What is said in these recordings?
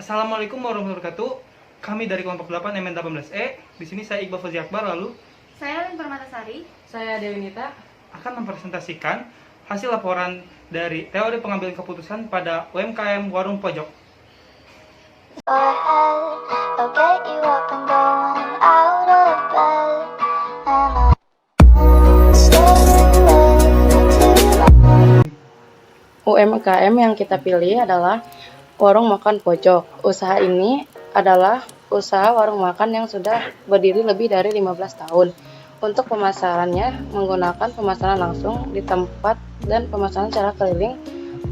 Assalamualaikum warahmatullahi wabarakatuh. Kami dari kelompok 8 MN18E. Di sini saya Iqbal Fauzi Akbar, lalu Saya Lin Permatasari. Saya Dewi Nita. akan mempresentasikan hasil laporan dari teori pengambilan keputusan pada UMKM Warung Pojok. I'll get you up and going out of bed, and I'll stay UMKM yang kita pilih adalah Warung Makan Pojok. Usaha ini adalah usaha warung makan yang sudah berdiri lebih dari 15 tahun. Untuk pemasarannya menggunakan pemasaran langsung di tempat dan pemasaran secara keliling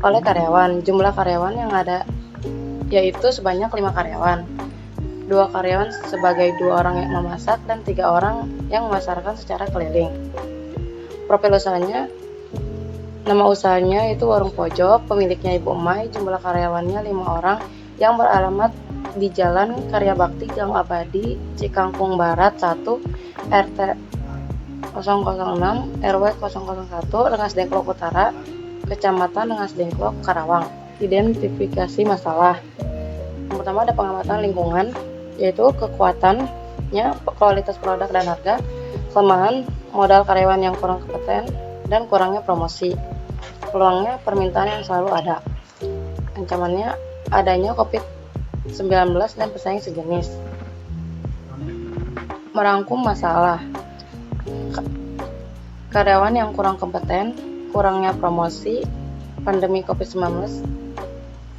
oleh karyawan. Jumlah karyawan yang ada yaitu sebanyak 5 karyawan. 2 karyawan sebagai 2 orang yang memasak dan 3 orang yang memasarkan secara keliling. Profil usahanya, nama usahanya itu Warung Pojok, pemiliknya Ibu Emai, jumlah karyawannya 5 orang yang beralamat di Jalan Karya Bakti, Gang Abadi, Cikangkung Barat 1, RT 006, RW 001, Rengas Dengklok Utara, Kecamatan Rengas Dengklok, Karawang. Identifikasi masalah. Yang pertama ada pengamatan lingkungan, yaitu kekuatannya, kualitas produk dan harga, kelemahan modal karyawan yang kurang kompeten, dan kurangnya promosi. Peluangnya permintaan yang selalu ada. Ancamannya adanya COVID-19 dan pesaing sejenis. Merangkum masalah. Karyawan yang kurang kompeten, kurangnya promosi, pandemi COVID-19,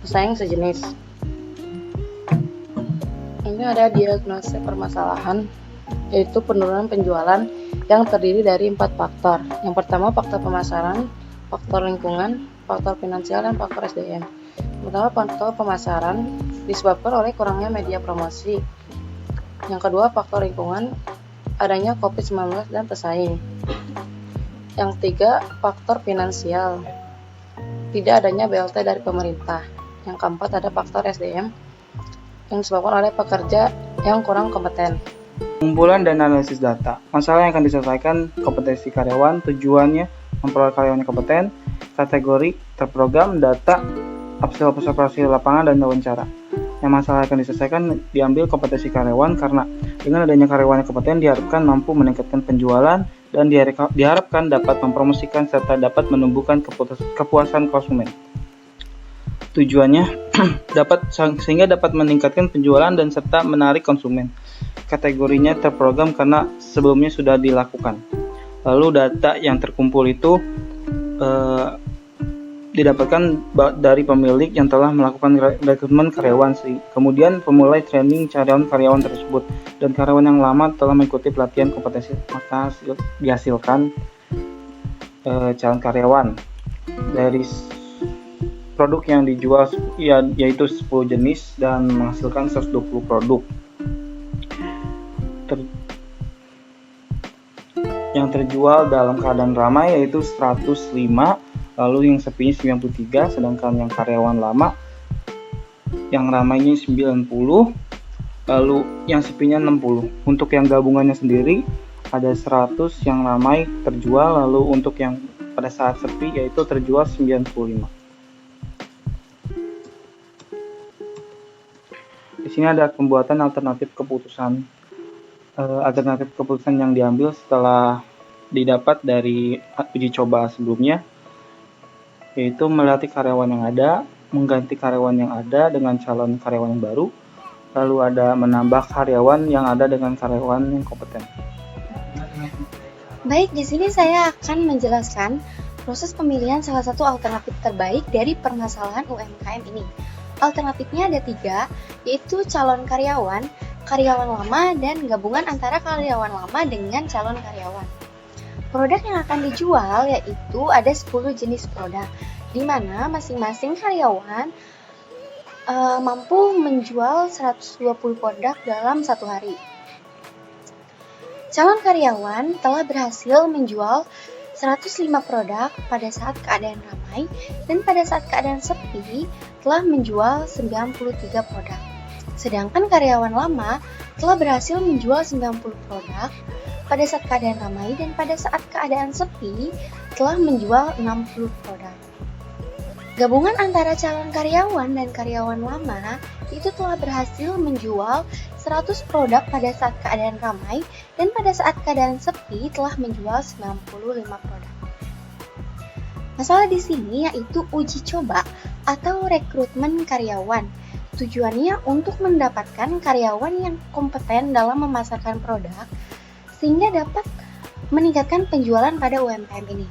pesaing sejenis. Ini ada diagnosa permasalahan, yaitu penurunan penjualan yang terdiri dari 4 faktor. Yang pertama faktor pemasaran, faktor lingkungan, faktor finansial, dan faktor SDM. Pertama, faktor pemasaran disebabkan oleh kurangnya media promosi. Yang kedua, faktor lingkungan, adanya COVID-19 dan pesaing. Yang ketiga, faktor finansial, tidak adanya BLT dari pemerintah. Yang keempat, ada faktor SDM yang disebabkan oleh pekerja yang kurang kompeten. Pengumpulan dan analisis data. Masalah yang akan diselesaikan, kompetensi karyawan, tujuannya memperoleh karyawan yang kompeten, kategori, terprogram, data, observasi lapangan, dan wawancara. Yang masalah yang akan diselesaikan diambil kompetensi karyawan karena dengan adanya karyawan yang kompeten diharapkan mampu meningkatkan penjualan dan diharapkan dapat mempromosikan serta dapat menumbuhkan kepuasan konsumen. Tujuannya sehingga dapat meningkatkan penjualan dan serta menarik konsumen. Kategorinya terprogram karena sebelumnya sudah dilakukan. Lalu data yang terkumpul itu didapatkan dari pemilik yang telah melakukan rekrutmen karyawan, kemudian pemulai training karyawan tersebut, dan karyawan yang lama telah mengikuti pelatihan kompetensi, maka dihasilkan calon karyawan. Dari produk yang dijual yaitu 10 jenis dan menghasilkan 120 produk. Yang terjual dalam keadaan ramai yaitu 105, lalu yang sepinya 93, sedangkan yang karyawan lama yang ramainya 90, lalu yang sepinya 60. Untuk yang gabungannya sendiri ada 100 yang ramai terjual, lalu untuk yang pada saat sepi yaitu terjual 95. Di sini ada pembuatan alternatif keputusan yang diambil setelah didapat dari uji coba sebelumnya, yaitu melatih karyawan yang ada, mengganti karyawan yang ada dengan calon karyawan yang baru, lalu ada menambah karyawan yang ada dengan karyawan yang kompeten. Baik, di sini saya akan menjelaskan proses pemilihan salah satu alternatif terbaik dari permasalahan UMKM ini. Alternatifnya ada 3, yaitu calon karyawan, karyawan lama, dan gabungan antara karyawan lama dengan calon karyawan. Produk yang akan dijual yaitu ada 10 jenis produk, di mana masing-masing karyawan mampu menjual 120 produk dalam 1 hari. Calon karyawan telah berhasil menjual 105 produk pada saat keadaan ramai, dan pada saat keadaan sepi telah menjual 93 produk. Sedangkan karyawan lama telah berhasil menjual 90 produk pada saat keadaan ramai, dan pada saat keadaan sepi telah menjual 60 produk. Gabungan antara calon karyawan dan karyawan lama itu telah berhasil menjual 100 produk pada saat keadaan ramai dan pada saat keadaan sepi telah menjual 95 produk. Masalah di sini yaitu uji coba atau rekrutmen karyawan. Tujuannya untuk mendapatkan karyawan yang kompeten dalam memasarkan produk sehingga dapat meningkatkan penjualan pada UMKM ini.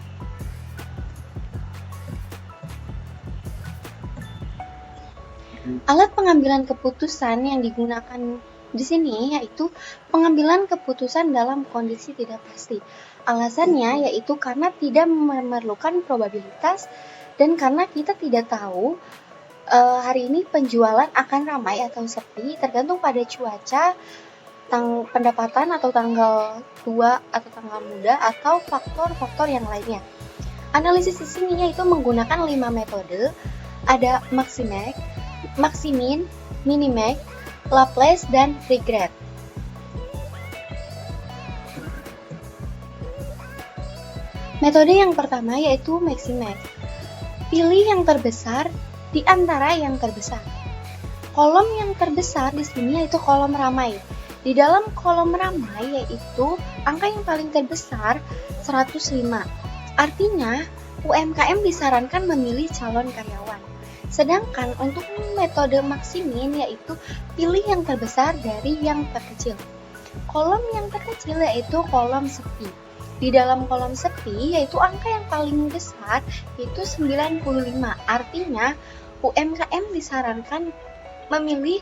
Alat pengambilan keputusan yang digunakan di sini yaitu pengambilan keputusan dalam kondisi tidak pasti. Alasannya yaitu karena tidak memerlukan probabilitas dan karena kita tidak tahu hari ini penjualan akan ramai atau sepi tergantung pada cuaca, pendapatan atau tanggal tua atau tanggal muda atau faktor-faktor yang lainnya. Analisis di sini yaitu menggunakan 5 metode, ada Maximax, Maximin, Minimax, Laplace, dan Regret. Metode yang pertama yaitu Maximax. Pilih yang terbesar di antara yang terbesar. Kolom yang terbesar di sini yaitu kolom ramai. Di dalam kolom ramai yaitu angka yang paling terbesar 105. Artinya UMKM disarankan memilih calon karyawan. Sedangkan untuk metode Maximin yaitu pilih yang terbesar dari yang terkecil. Kolom yang terkecil yaitu kolom sepi. Di dalam kolom sepi yaitu angka yang paling besar yaitu 95. Artinya UMKM disarankan memilih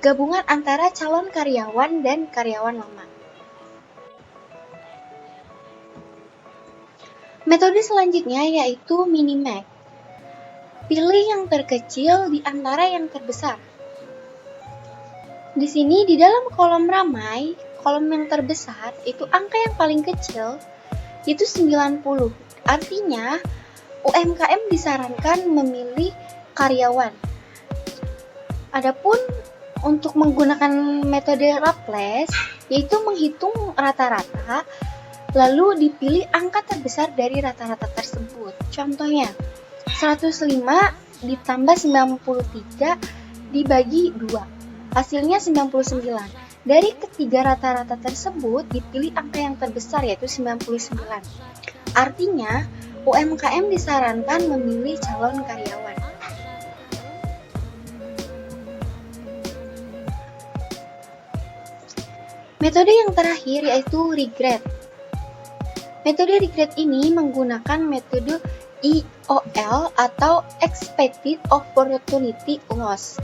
gabungan antara calon karyawan dan karyawan lama. Metode selanjutnya yaitu Minimax. Pilih yang terkecil di antara yang terbesar. Di sini di dalam kolom ramai, kolom yang terbesar itu angka yang paling kecil itu 90. Artinya UMKM disarankan memilih karyawan. Adapun untuk menggunakan metode Laplace yaitu menghitung rata-rata lalu dipilih angka terbesar dari rata-rata tersebut. Contohnya 105 ditambah 93 dibagi 2. Hasilnya 99. Dari ketiga rata-rata tersebut dipilih angka yang terbesar yaitu 99. Artinya UMKM disarankan memilih calon karyawan. Metode yang terakhir yaitu Regret. Metode Regret ini menggunakan metode EOL atau Expected Opportunity Loss,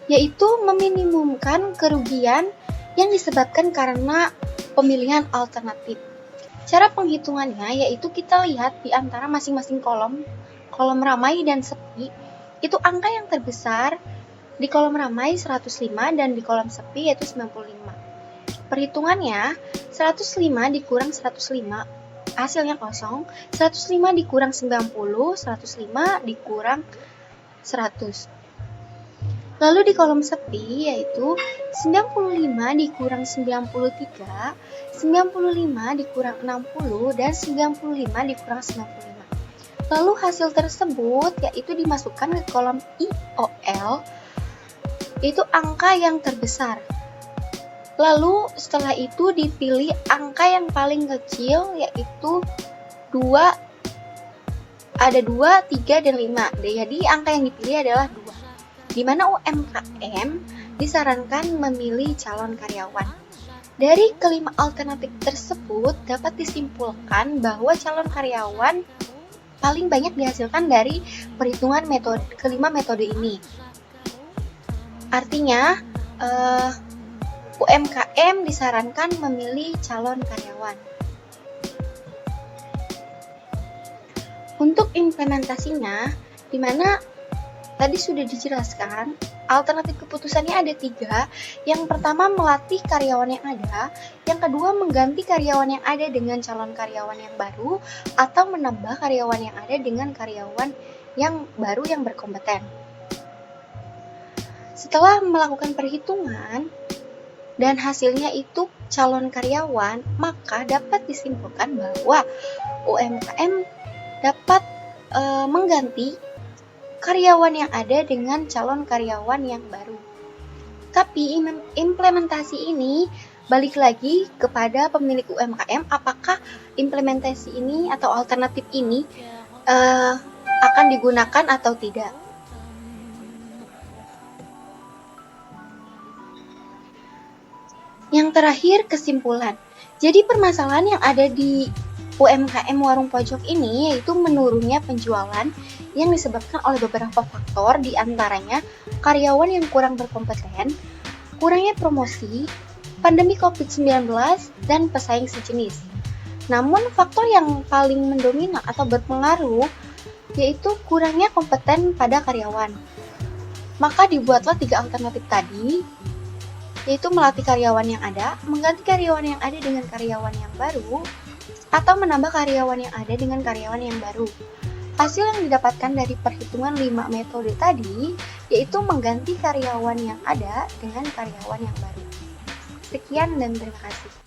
yaitu meminimumkan kerugian yang disebabkan karena pemilihan alternatif. Cara penghitungannya yaitu kita lihat di antara masing-masing kolom ramai dan sepi, itu angka yang terbesar di kolom ramai 105 dan di kolom sepi yaitu 95. Perhitungannya 105 dikurang 105 hasilnya kosong, 105 dikurang 90, 105 dikurang 100. Lalu di kolom sepi yaitu 95 dikurang 93, 95 dikurang 60, dan 95 dikurang 95. Lalu hasil tersebut yaitu dimasukkan ke kolom IOL, itu angka yang terbesar. Lalu setelah itu dipilih angka yang paling kecil yaitu 2, ada 2, 3, dan 5. Jadi angka yang dipilih adalah 2. Di mana UMKM disarankan memilih calon karyawan. Dari kelima alternatif tersebut dapat disimpulkan bahwa calon karyawan paling banyak dihasilkan dari perhitungan kelima metode ini. Artinya UMKM disarankan memilih calon karyawan. Untuk implementasinya, di mana tadi sudah dijelaskan, alternatif keputusannya ada 3. Yang pertama melatih karyawan yang ada, yang kedua mengganti karyawan yang ada dengan calon karyawan yang baru, atau menambah karyawan yang ada dengan karyawan yang baru yang berkompeten. Setelah melakukan perhitungan dan hasilnya itu calon karyawan, maka dapat disimpulkan bahwa UMKM dapat mengganti karyawan yang ada dengan calon karyawan yang baru. Tapi implementasi ini balik lagi kepada pemilik UMKM, apakah implementasi ini atau alternatif ini akan digunakan atau tidak. Yang terakhir, kesimpulan. Jadi permasalahan yang ada di UMKM warung pojok ini yaitu menurunnya penjualan yang disebabkan oleh beberapa faktor, di antaranya karyawan yang kurang berkompeten, kurangnya promosi, pandemi COVID-19, dan pesaing sejenis. Namun faktor yang paling mendominan atau berpengaruh yaitu kurangnya kompeten pada karyawan. Maka dibuatlah 3 alternatif tadi, yaitu melatih karyawan yang ada, mengganti karyawan yang ada dengan karyawan yang baru, atau menambah karyawan yang ada dengan karyawan yang baru. Hasil yang didapatkan dari perhitungan 5 metode tadi, yaitu mengganti karyawan yang ada dengan karyawan yang baru. Sekian dan terima kasih.